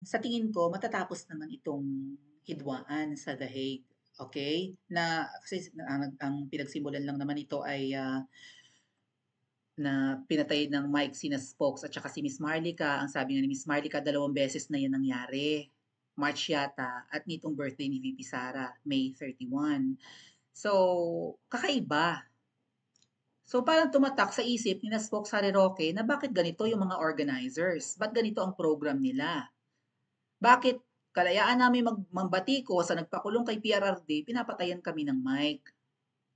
Sa tingin ko matatapos naman itong hidwaan sa The Hague, okey? Na kasi ang pinagsimulan lang naman ito ay, na pinatay ng Mike sina Spokes at saka si Miss Marlica. Ang sabi nga ni Miss Marlica 2 beses na 'yan nangyari. March yata at nitong birthday ni VP Sara, May 31. So, kakaiba. So, parang tumatak sa isip nina Spokes Harry na bakit ganito yung mga organizers? Ba't ganito ang program nila? Bakit kalayaan namin mambati ko sa nagpakulong kay PRRD, pinapatayan kami ng Mike.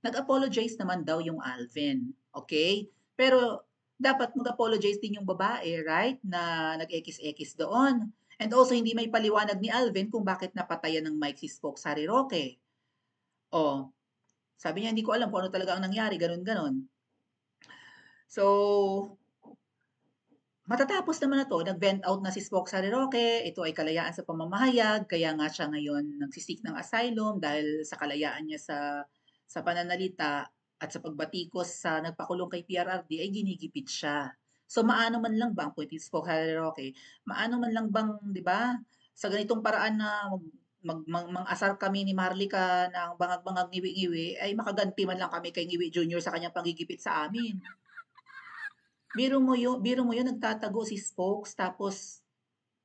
Nag-apologize naman daw yung Alvin, okay? Pero dapat mag-apologize din yung babae, right? Na nag-ekis-ekis doon. And also, hindi may paliwanag ni Alvin kung bakit napatayan ng Mike si Spoke sa Roque. O, sabi niya, hindi ko alam kung ano talaga ang nangyari, ganun-ganon. So, matatapos naman na to, nag-vent out na si Spock sa Roque, ito ay kalayaan sa pamamahayag, kaya nga siya ngayon nagsisik ng asylum dahil sa kalayaan niya sa pananalita at sa pagbatikos sa nagpakulong kay PRRD ay ginigipit siya. So maano man lang ba ang point ni Spock sa Roque? Maano man lang bang, 'di ba? Sa ganitong paraan na mang-asar kami ni Marlica ng bangag-bangag ngiwi-ngiwi ay makaganti man lang kami kay Ngiwi Junior sa kanyang panggigipit sa amin. Biro mo yun nagtatago si Spokes tapos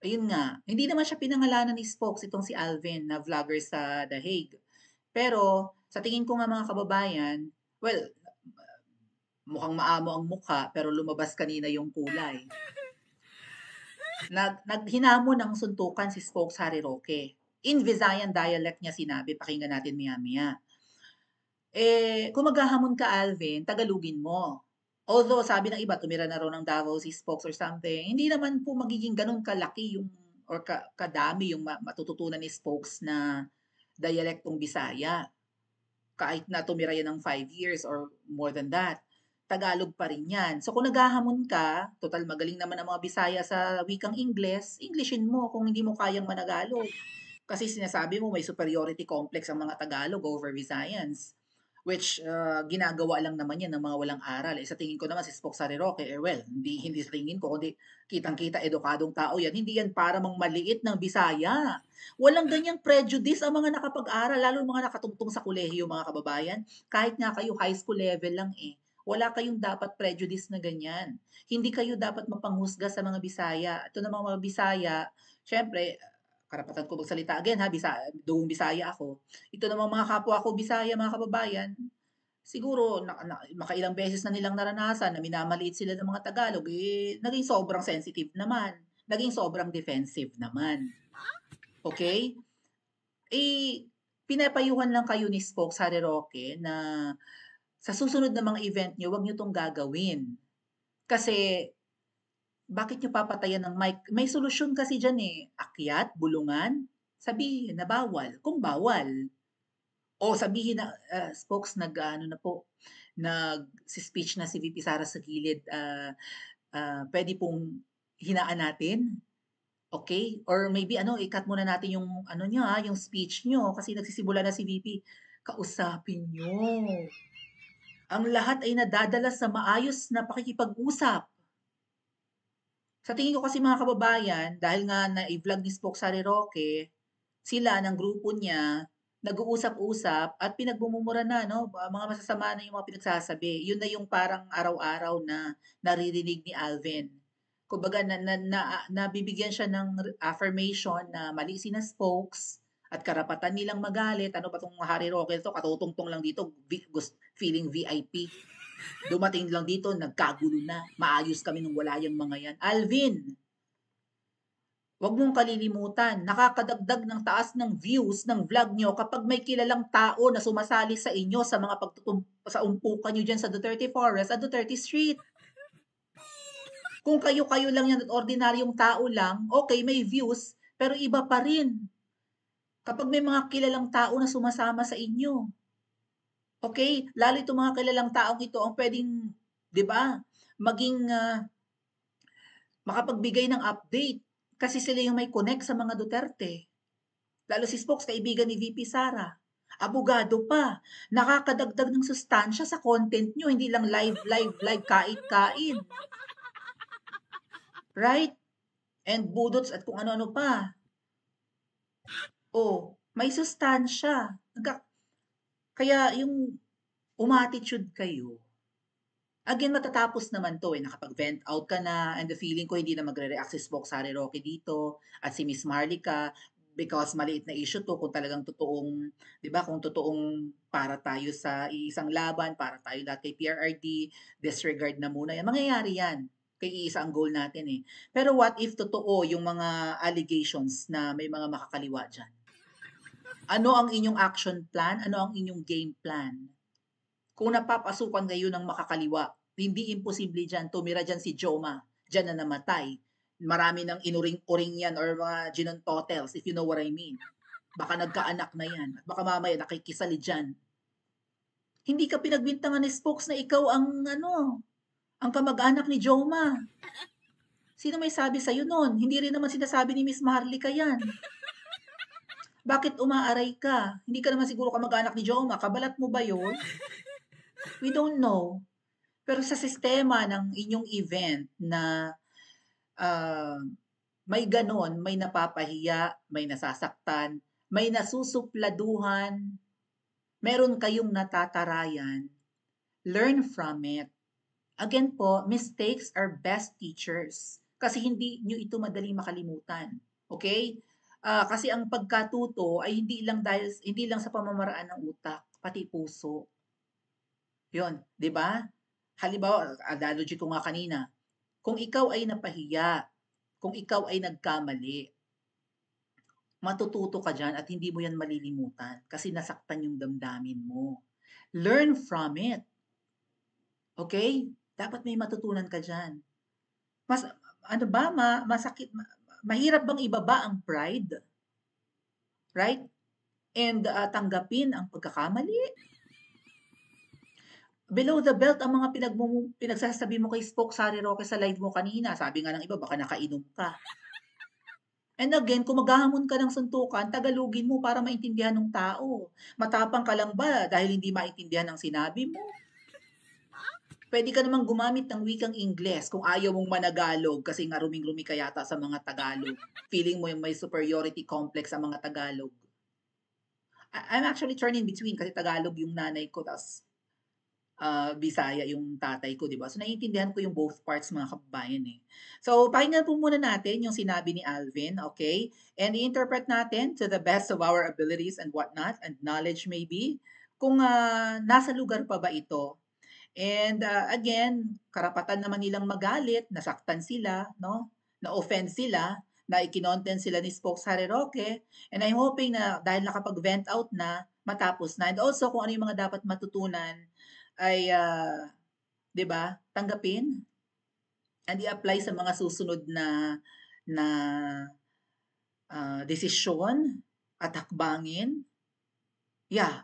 ayun nga, hindi naman siya pinangalanan ni Spokes itong si Alvin na vlogger sa The Hague. Pero sa tingin ko nga mga kababayan, well, mukhang maamo ang mukha pero lumabas kanina yung kulay. Naghinamon ng suntukan si Spokes Harry Roque. In Visayan dialect niya sinabi, pakinggan natin maya-maya. Kung maghahamon ka, Alvin, Tagalogin mo. Although, sabi ng iba, tumira na raw ng Davao si Spokes or something, hindi naman po magiging ganun kalaki yung or kadami yung matututunan ni Spokes na dialektong Bisaya. Kahit na tumira yan ng 5 years or more than that. Tagalog pa rin yan. So kung naghahamon ka, total magaling naman ang mga Bisaya sa wikang Ingles, Englishin mo kung hindi mo kayang managalog. Kasi sinasabi mo may superiority complex ang mga Tagalog over Visayans. Which ginagawa lang naman yan ng mga walang aral. Sa tingin ko naman si Spock Sariroque, well, hindi sa tingin ko, kundi kitang-kita edukadong tao yan. Hindi yan para mang maliit ng Bisaya. Walang ganyang prejudice ang mga nakapag-aral, lalo mga nakatungtong sa kolehiyo, mga kababayan. Kahit nga kayo high school level lang wala kayong dapat prejudice na ganyan. Hindi kayo dapat mapanghusga sa mga Bisaya. Ito namang mga Bisaya, syempre, karapatan ko magsalita again ha, duong Bisaya ako. Ito namang mga kapwa ko Bisaya, mga kababayan, siguro makailang beses na nilang naranasan na minamaliit sila ng mga Tagalog, naging sobrang sensitive naman, naging sobrang defensive naman. Okay? Eh, pinapayuhan lang kayo ni Spokes Harry Roque na sa susunod na mga event nyo, wag nyo tong gagawin. Kasi bakit nyo papatayan ng mic? May solusyon kasi dyan Akyat, bulungan, sabihin na bawal. Kung bawal, o sabihin na, spokes nag-ano na po, nag-speech na si VP Sara sa gilid, pwede pong hinaan natin. Okay? Or maybe i-cut muna natin yung ano niyo yung speech niyo kasi nagsisimula na si VP. Kausapin niyo. Ang lahat ay nadadala sa maayos na pakikipag-usap. Sa tingin ko kasi mga kababayan, dahil nga na-vlog ni Spoke Sari Roque, sila ng grupo niya, nag-uusap-usap at pinagbumumura na, no? Mga masasama na yung mga pinagsasabi. Yun na yung parang araw-araw na naririnig ni Alvin. Kumbaga, nabibigyan siya ng affirmation na mali si na Spokes at karapatan nilang magalit. Ano ba tong Harry Roque to? Katutungtong lang dito, feeling VIP. Dumating lang dito, nagkagulo na. Maayos kami nung wala yung mga yan. Alvin, wag mong kalilimutan, nakakadagdag ng taas ng views ng vlog nyo kapag may kilalang tao na sumasali sa inyo sa mga sa umpukan nyo dyan sa Duterte Forest at Duterte Street. Kung kayo-kayo lang yan at ordinaryong tao lang, okay, may views, pero iba pa rin. Kapag may mga kilalang tao na sumasama sa inyo. Okay? Lalo itong mga kilalang taong ito ang pwedeng, di ba, maging makapagbigay ng update kasi sila yung may connect sa mga Duterte. Lalo si Spokes, kaibigan ni VP Sara. Abogado pa. Nakakadagdag ng sustansya sa content nyo. Hindi lang live, kain. Right? and budots at kung ano-ano pa. Oh, may sustansya. Kaya yung umattitude kayo, again, matatapos naman to nakapag-vent out ka na, and the feeling ko hindi na magre-react si Spokes Harry Roque dito at si Miss Marlica because maliit na issue to kung talagang totoong, 'di ba, kung totoong para tayo sa iisang laban, para tayo lahat kay PRRD, disregard na muna yan. Mangyayari yan. Kay iisa ang goal natin eh. Pero what if totoo yung mga allegations na may mga makakaliwa dyan? Ano ang inyong action plan? Ano ang inyong game plan? Kung napapasukan kayo ng makakaliwa, hindi imposible dyan. Tumira dyan si Joma. Dyan na namatay. Marami ng inuring-uring yan or mga ginontotels, if you know what I mean. Baka nagkaanak na yan. At baka mamaya nakikisali dyan. Hindi ka pinagbintangan ni Spokes na ikaw ang ang kamag-anak ni Joma. Sino may sabi sa'yo nun? Hindi rin naman sinasabi ni Miss Marlica yan. Bakit umaaray ka? Hindi ka naman siguro kamag-anak ni Joma. Kabalat mo ba yun? We don't know. Pero sa sistema ng inyong event na may ganon, may napapahiya, may nasasaktan, may nasusupladuhan, meron kayong natatarayan, learn from it. Again po, mistakes are best teachers. Kasi hindi nyo ito madaling makalimutan. Okay? Kasi ang pagkatuto ay hindi lang sa pamamaraan ng utak, pati puso. 'Yon, 'di ba? Halimbawa, analogy ko nga kanina, kung ikaw ay napahiya, kung ikaw ay nagkamali, matututo ka dyan at hindi mo yan malilimutan kasi nasaktan yung damdamin mo. Learn from it. Okay? Dapat may matutunan ka dyan. Masakit, mahirap bang ibaba ang pride? Right? And tanggapin ang pagkakamali? Below the belt ang mga pinagsasabi mo kay Spokes Harry Roque sa live mo kanina. Sabi nga ng iba, baka nakainom ka. And again, kung maghahamon ka ng suntukan, tagalugin mo para maintindihan ng tao. Matapang ka lang ba dahil hindi maintindihan ang sinabi mo? Pwede ka namang gumamit ng wikang Ingles kung ayaw mong managalog kasi nga ruming-rumi ka yata sa mga Tagalog. Feeling mo yung may superiority complex sa mga Tagalog. I'm actually turning between kasi Tagalog yung nanay ko, tas Bisaya yung tatay ko, di ba? So, naiintindihan ko yung both parts, mga kababayan eh. So, pakinggan po muna natin yung sinabi ni Alvin, okay? And i-interpret natin to the best of our abilities and whatnot, and knowledge maybe, kung nasa lugar pa ba ito. And again, karapatan naman nilang magalit, nasaktan sila, no? Na-offend sila, na ikinontent sila ni Spokes Harry Roque, and I'm hoping na dahil nakapag-vent out na, matapos na. And also, kung ano yung mga dapat matutunan, ay, 'di ba, tanggapin and i-apply sa mga susunod na desisyon at hakbangin. Yeah.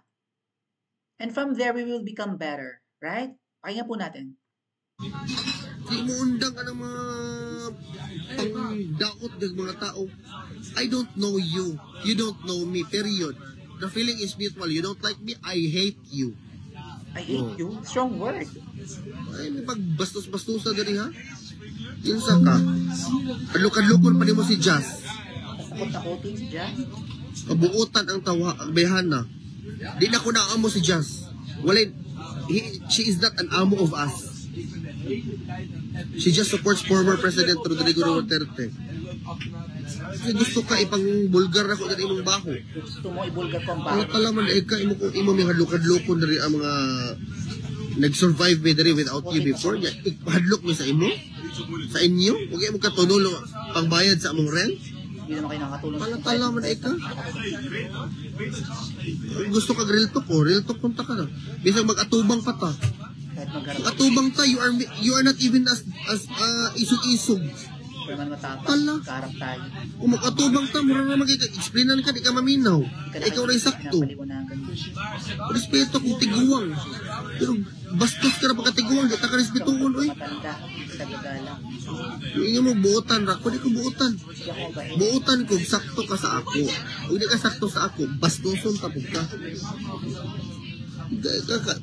And from there, we will become better. Right? Pakinggan po natin. Di mo undang ka ng mga pangdaot ng mga tao. I don't know you. You don't know me. Period. The feeling is mutual. You don't like me. I hate you. I hate you? Strong word. Ay, may pagbastos-bastusa dali ha? Yun sa ka. Kadlukad-lukon pa rin mo si Jazz. Takot-takotin si Jazz? Kabuutan ang behan na. Di na ko na amo si Jazz. She is not an amo of us. She just supports former President Rodrigo Duterte. Kasi gusto ka ipang bulgar ako dyan imong baho. Gusto mo ibulgar ko ang baho? Wala talaman ka imo may hadlok-hadlokon na rin ang mga nag-survive me diri without you before. Hadlok mo sa imo? Sa inyo? Huwag mo katunulo pangbayad sa among rent? Hindi naman kayo nakatulong. Pala man ka. Gusto ka real talk punta ka na. Bisang mag-atubang pa ta. Mag-atubang ta, you are not even as isog-isog. Pero man matapang, Tala. kaharap tayo. Kung mag-atubang ta, mura naman explainan ka, di ka maminaw. Ikaw rin sakto. Respeto kung tiguang. Pero bastos ka na pagkatiguang, di ta ka respetuhon, oy. Matanda, tagagalang. Hindi mo buutan ra ko, di ko buutan. Buutan ko, sakto ka sa ako. Kung di ka sakto sa ako, bastoson tapos ka.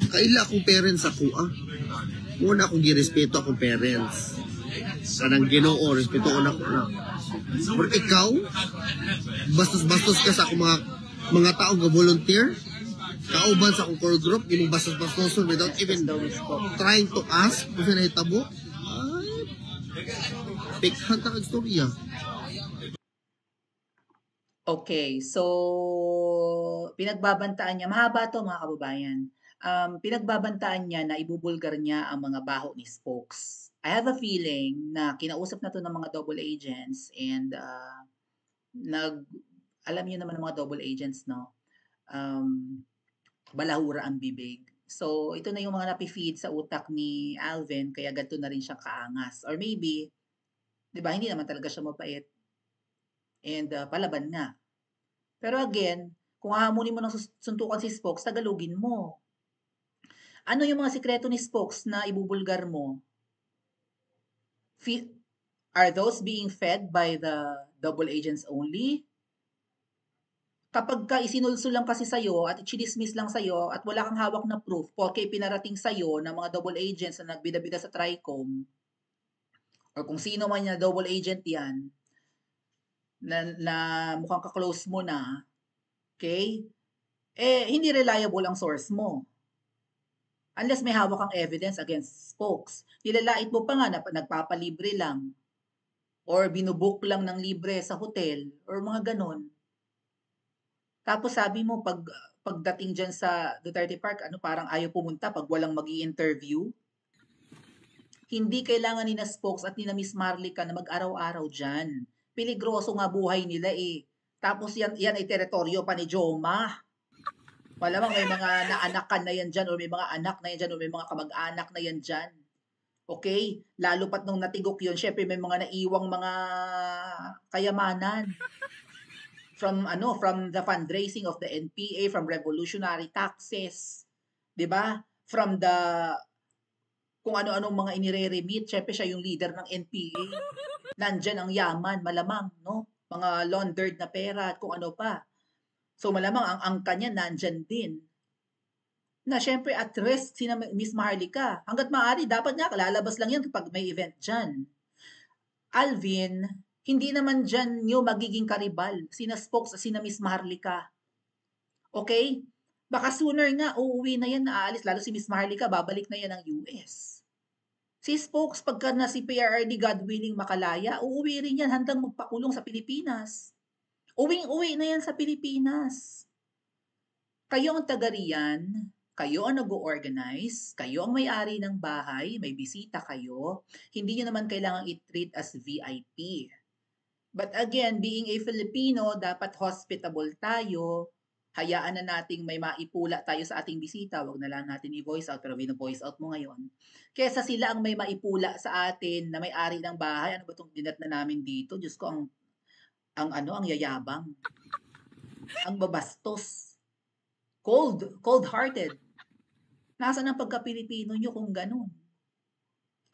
Kaila akong parents ako, Muna akong girespeto akong parents. Kanang Ginoo, respetuon ako na. Pero ikaw, bastos-bastos ka sa akong mga tao nga volunteer, kauban sa akong core group, imong bastos-bastos without even trying to ask kung saan nahitabo. Ay, pikhan ta kag storya. Okay, so pinagbabantaan niya, mahaba 'to mga kababayan. Pinagbabantaan niya na ibubulgar niya ang mga baho ni Spokes. I have a feeling na kinausap na 'to ng mga double agents and, alam niyo naman ang mga double agents 'no, balahura ang bibig. So, ito na yung mga nafi-feed sa utak ni Alvin kaya ganito na rin siya kaangas or maybe, 'di ba, hindi naman talaga siya mabait and, palaban nga. Pero again, kung hahamunin mo ng suntukan si Spokes, tagalogin mo. Ano yung mga sikreto ni Spokes na ibubulgar mo? Are those being fed by the double agents only? Kapag ka isinulso lang kasi sa'yo at chinismis lang sa'yo at wala kang hawak na proof porke pinarating sa'yo ng mga double agents na nagbida-bida sa TRICOM or kung sino man na double agent yan na mukhang ka-close mo na, okay? Hindi reliable ang source mo. Unless may hawak kang evidence against Spokes. Nilalait mo pa nga na nagpapalibre lang or binubook lang ng libre sa hotel or mga ganon. Tapos sabi mo pagdating diyan sa Duterte Park, parang ayaw pumunta pag walang magi-interview. Hindi kailangan ni na Spokes at ni na Miss Marlica na mag-araw-araw diyan. Peligroso nga buhay nila eh. Tapos yan ay teritoryo pa ni Joma. Malamang may mga naanakan na yan dyan or may mga anak na yan dyan or may mga kamag-anak na yan dyan. Okay? Lalo pat nung natigok yun, syempre may mga naiwang mga kayamanan. From the fundraising of the NPA, from revolutionary taxes, 'di ba? From the kung ano-anong mga inire-remit, syempre siya yung leader ng NPA. Nandyan ang yaman, malamang, no? Mga laundered na pera at kung ano pa. So malamang ang angka niya nandyan din. Na syempre at risk si Miss Maharlika. Hanggat maaari, dapat nga lalabas lang yan kapag may event dyan. Alvin, hindi naman dyan yung magiging karibal, sina Spokes at sina Miss Maharlika. Okay? Baka sooner nga, uuwi na yan, aalis. Lalo si Miss Maharlika, babalik na yan ng US. Si Spokes, pagka na si PRRD, God willing, makalaya, uuwi rin yan, handang magpakulong sa Pilipinas. Uwing-uwi na yan sa Pilipinas. Kayo ang taga riyan, kayo ang nag-organize, kayo ang may-ari ng bahay, may bisita kayo, hindi nyo naman kailangang i-treat as VIP. But again, being a Filipino, dapat hospitable tayo. Hayaan na nating may maipula tayo sa ating bisita. Huwag na lang natin i-voice out, pero bino-voice out mo ngayon. Kesa sila ang may maipula sa atin na may-ari ng bahay. Ano ba itong dinat na namin dito? Diyos ko, ang yayabang. Ang babastos. Cold-hearted. Nasaan ang pagka-Pilipino nyo kung ganun?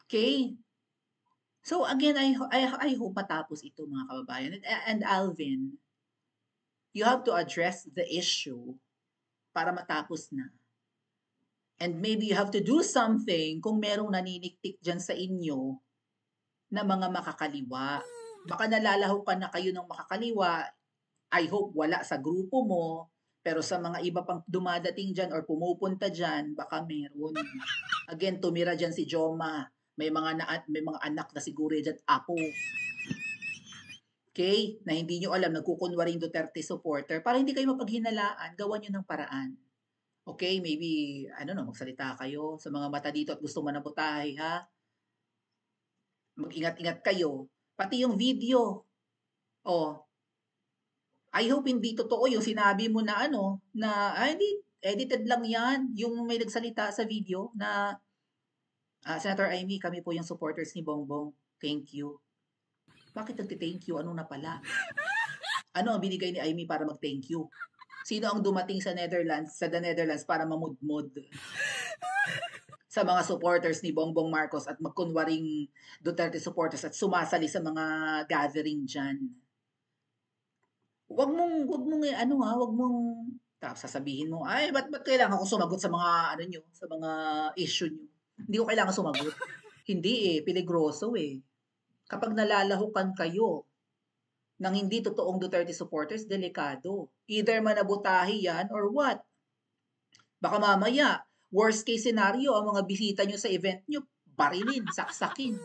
Okay? So again, I hope matapos ito mga kababayan. And Alvin, you have to address the issue para matapos na. And maybe you have to do something kung merong naniniktik dyan sa inyo na mga makakaliwa. Baka nalalahukan na kayo ng makakaliwa. I hope wala sa grupo mo. Pero sa mga iba pang dumadating dyan or pumupunta dyan, baka meron. Again, tumira dyan si Joma. May mga anak na siguro dyan, apo. Okay? Na hindi nyo alam, nagkukunwaring Duterte supporter. Para hindi kayo mapaghinalaan, gawan nyo ng paraan. Okay? Maybe, magsalita kayo sa mga mata dito at gusto manabutahe, ha? Mag-ingat-ingat kayo. Pati yung video. I hope hindi totoo yung sinabi mo na hindi, edited lang yan. Yung may nagsalita sa video na Senator Amy, kami po yung supporters ni Bongbong. Thank you. Bakit nagti-thank you? Ano na pala? Ano ang binigay ni Amy para mag-thank you? Sino ang dumating sa the Netherlands para mamudmod? Sa mga supporters ni Bongbong Marcos at magkunwaring Duterte supporters at sumasali sa mga gathering dyan. Wag mong tapos sasabihin mo, ay, ba't kailangan ko sumagot sa mga sa mga issue nyo? Hindi ko kailangan sumagot. Hindi peligroso eh. Kapag nalalahukan kayo, ng hindi totoong Duterte supporters, delikado. Either manabutahi yan or what? Baka mamaya, worst case scenario, ang mga bisita nyo sa event nyo, barilin, saksakin.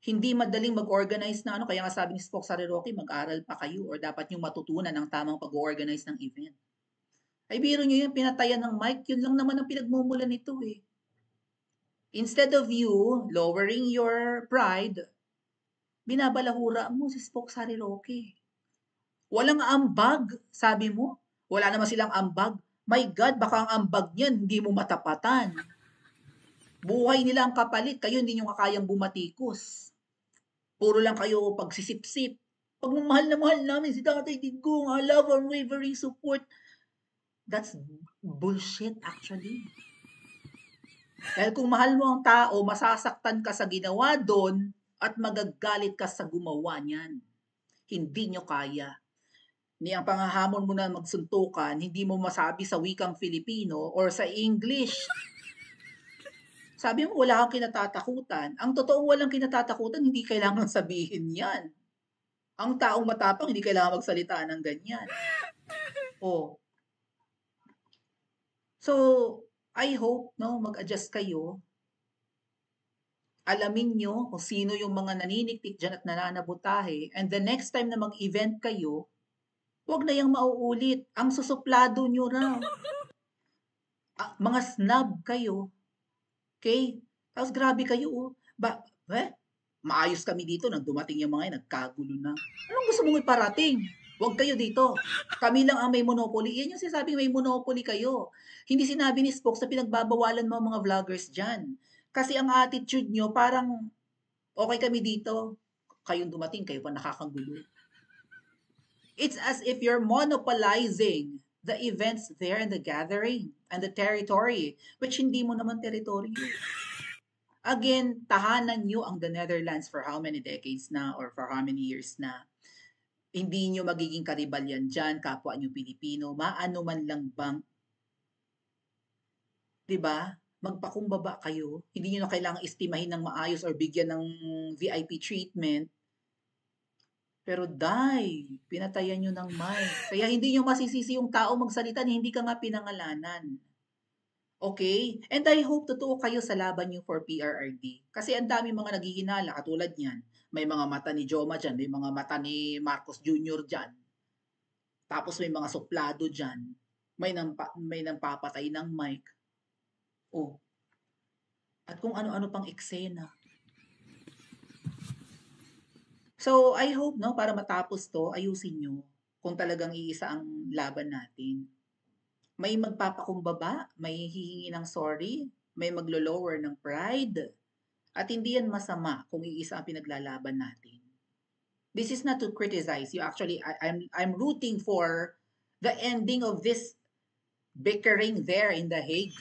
Hindi madaling mag-organize na ano, kaya nga sabi ni Spock Sariroque, mag-aral pa kayo or dapat nyo matutunan ang tamang pag-organize ng event. Ay biro nyo yung pinatayan ng mic, yun lang naman ang pinagmumulan nito eh. Instead of you lowering your pride, binabalahura mo si Spock Sariroque. Walang ambag, sabi mo. Wala naman silang ambag. My God, baka ang ambag niyan, hindi mo matapatan. Buhay nila ang kapalit, kayo hindi nyo kakayang bumatikos. Puro lang kayo pagsisip-sip. Pag mahal na mahal namin si Tatay Digong, I love unwavering support. That's bullshit actually. Dahil kung mahal mo ang tao, masasaktan ka sa ginawa doon at magagalit ka sa gumawa niyan. Hindi nyo kaya. Ni ang panghahamon mo na magsuntukan, hindi mo masabi sa wikang Filipino or sa English. Sabi mo, wala kang kinatatakutan. Ang totoong walang kinatatakutan, hindi kailangan sabihin yan. Ang taong matapang, hindi kailangan magsalita ng ganyan. Oh. So, I hope, no, mag-adjust kayo. Alamin nyo kung sino yung mga naniniktik dyan at nananabutahe. And the next time na mag-event kayo, huwag na yung mauulit. Ang susuplado nyo raw. Mga snub kayo. Okay? Tapos grabe kayo, oh. Maayos kami dito nang dumating yung mga yan, nagkagulo na. Anong gusto mong iparating? Huwag kayo dito. Kami lang ang may monopoly. Yan yung sinasabing may monopoly kayo. Hindi sinabi ni Spokes na pinagbabawalan mo ang mga vloggers dyan. Kasi ang attitude nyo, parang okay kami dito. Kayong dumating, kayo pa nakakagulo. It's as if you're monopolizing the events there and the gathering and the territory, which hindi mo naman teritoryo. Again, tahanan nyo ang the Netherlands for how many decades na or for how many years na. Hindi nyo magiging karibal yan dyan, kapwa nyo Pilipino, maano man lang bang, diba? Magpakumbaba kayo. Hindi nyo na kailangang estimahin ng maayos or bigyan ng VIP treatment. Pero pinatayan nyo ng mic. Kaya hindi nyo masisisi yung tao magsalita na hindi ka nga pinangalanan. Okay? And I hope totoo kayo sa laban nyo for PRRD. Kasi ang dami mga naghihinala, katulad niyan. May mga mata ni Joma dyan, may mga mata ni Marcos Jr. dyan. Tapos may mga suplado dyan. May nampapatay ng mic. Oh. At kung ano-ano pang eksena. So, I hope, no, para matapos to, ayusin nyo kung talagang iisa ang laban natin. May magpapakumbaba, may hihingi ng sorry, may maglo-lower ng pride, at hindi yan masama kung iisa ang pinaglalaban natin. This is not to criticize you. Actually, I'm rooting for the ending of this bickering there in The Hague.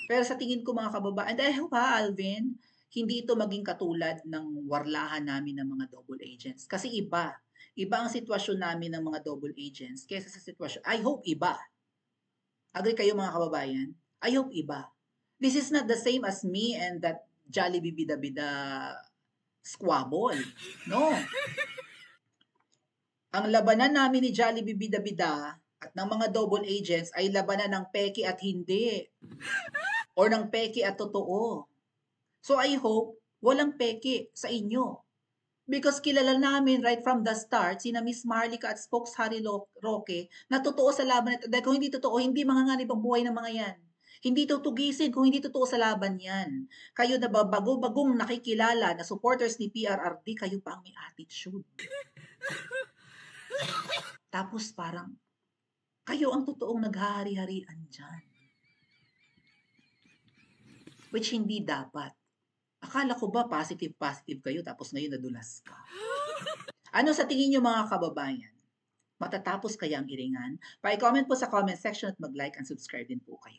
Pero sa tingin ko mga kababaan, and I hope Alvin, hindi ito maging katulad ng warlahan namin ng mga double agents. Kasi iba ang sitwasyon namin ng mga double agents kaysa sa sitwasyon. I hope iba. Agree kayo mga kababayan? I hope iba. This is not the same as me and that Jollibee Bida-Bida squabble. No. Ang labanan namin ni Jollibee Bida-Bida at ng mga double agents ay labanan ng peki at hindi. Or ng peki at totoo. So I hope walang peki sa inyo. Because kilala namin right from the start, sina Miss Marlica at Spokes Harry Roque, na totoo sa laban ito. Dahil kung hindi totoo, hindi manganganib ang buhay ng mga yan. Hindi tutugisin kung hindi totoo sa laban yan. Kayo na bago-bagong nakikilala na supporters ni PRRD, kayo pa ang may attitude. Tapos parang, kayo ang totoong naghahari-harian dyan. Which hindi dapat. Akala ko ba positive kayo tapos ngayon nadulas ka? Ano sa tingin niyo mga kababayan? Matatapos kaya ang iringan? Pa-comment po sa comment section at mag-like and subscribe din po kayo.